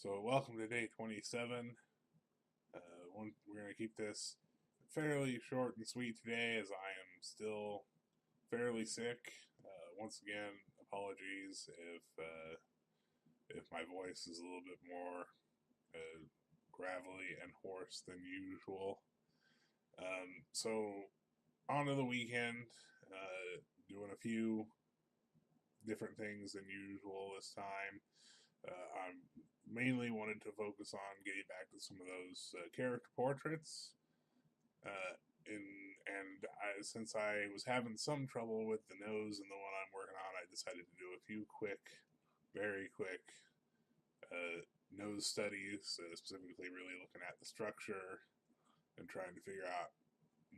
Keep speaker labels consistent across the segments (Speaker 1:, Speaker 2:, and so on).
Speaker 1: So, welcome to day 27. We're going to keep this fairly short and sweet today as I am still fairly sick. Once again, apologies if my voice is a little bit more gravelly and hoarse than usual. So, on to the weekend, doing a few different things than usual this time. I'm mainly wanted to focus on getting back to some of those character portraits. Since I was having some trouble with the nose and the one I'm working on, I decided to do a few quick, very quick nose studies, specifically really looking at the structure and trying to figure out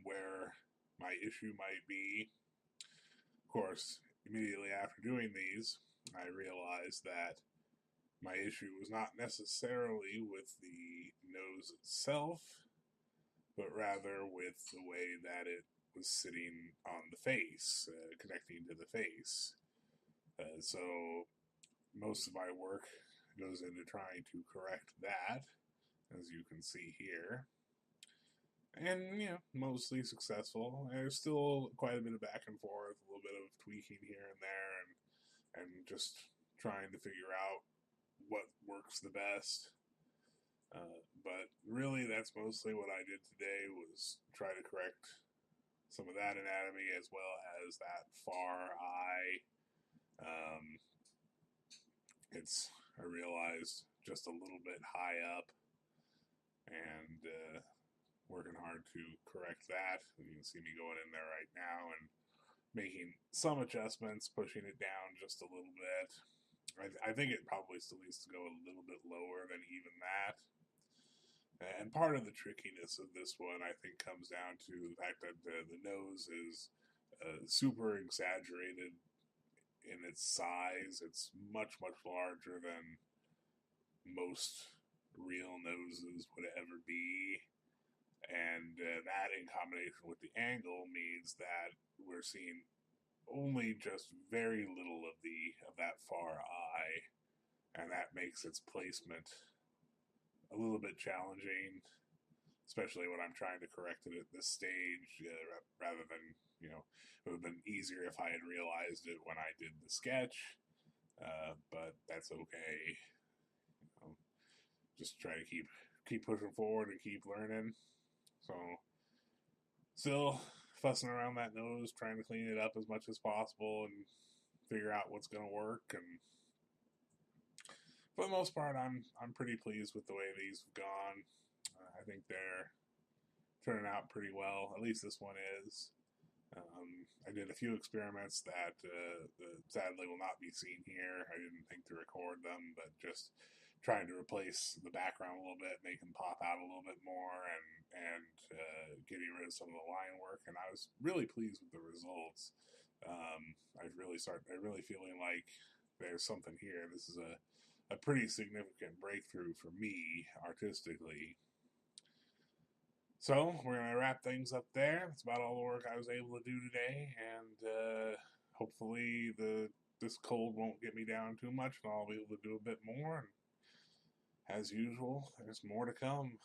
Speaker 1: where my issue might be. Of course, immediately after doing these, I realized that my issue was not necessarily with the nose itself, but rather with the way that it was sitting on the face, connecting to the face. So most of my work goes into trying to correct that, as you can see here. And, mostly successful. There's still quite a bit of back and forth, a little bit of tweaking here and there, and just trying to figure out what works the best. But really, that's mostly what I did today was try to correct some of that anatomy as well as that far eye. Um, I realized, just a little bit high up, and working hard to correct that. You can see me going in there right now and making some adjustments, pushing it down just a little bit. I think it probably still needs to go a little bit lower than even that. And part of the trickiness of this one, I think, comes down to the fact that the nose is super exaggerated in its size. It's much, much larger than most real noses would ever be. And that, in combination with the angle, means that we're seeing only just very little of that far eye, and that makes its placement a little bit challenging, especially when I'm trying to correct it at this stage, rather than, it would have been easier if I had realized it when I did the sketch, but that's okay. Just try to keep pushing forward and keep learning. So, still fussing around that nose, trying to clean it up as much as possible and figure out what's going to work. And for the most part, I'm pretty pleased with the way these have gone. I think they're turning out pretty well. At least this one is. I did a few experiments that sadly will not be seen here. I didn't think to record them, but just trying to replace the background a little bit, make them pop out a little bit more, and getting rid of some of the line work. And I was really pleased with the results. I really feeling like there's something here. This is a pretty significant breakthrough for me artistically. So we're gonna wrap things up there. That's about all the work I was able to do today, and hopefully this cold won't get me down too much, and I'll be able to do a bit more. And as usual, there's more to come.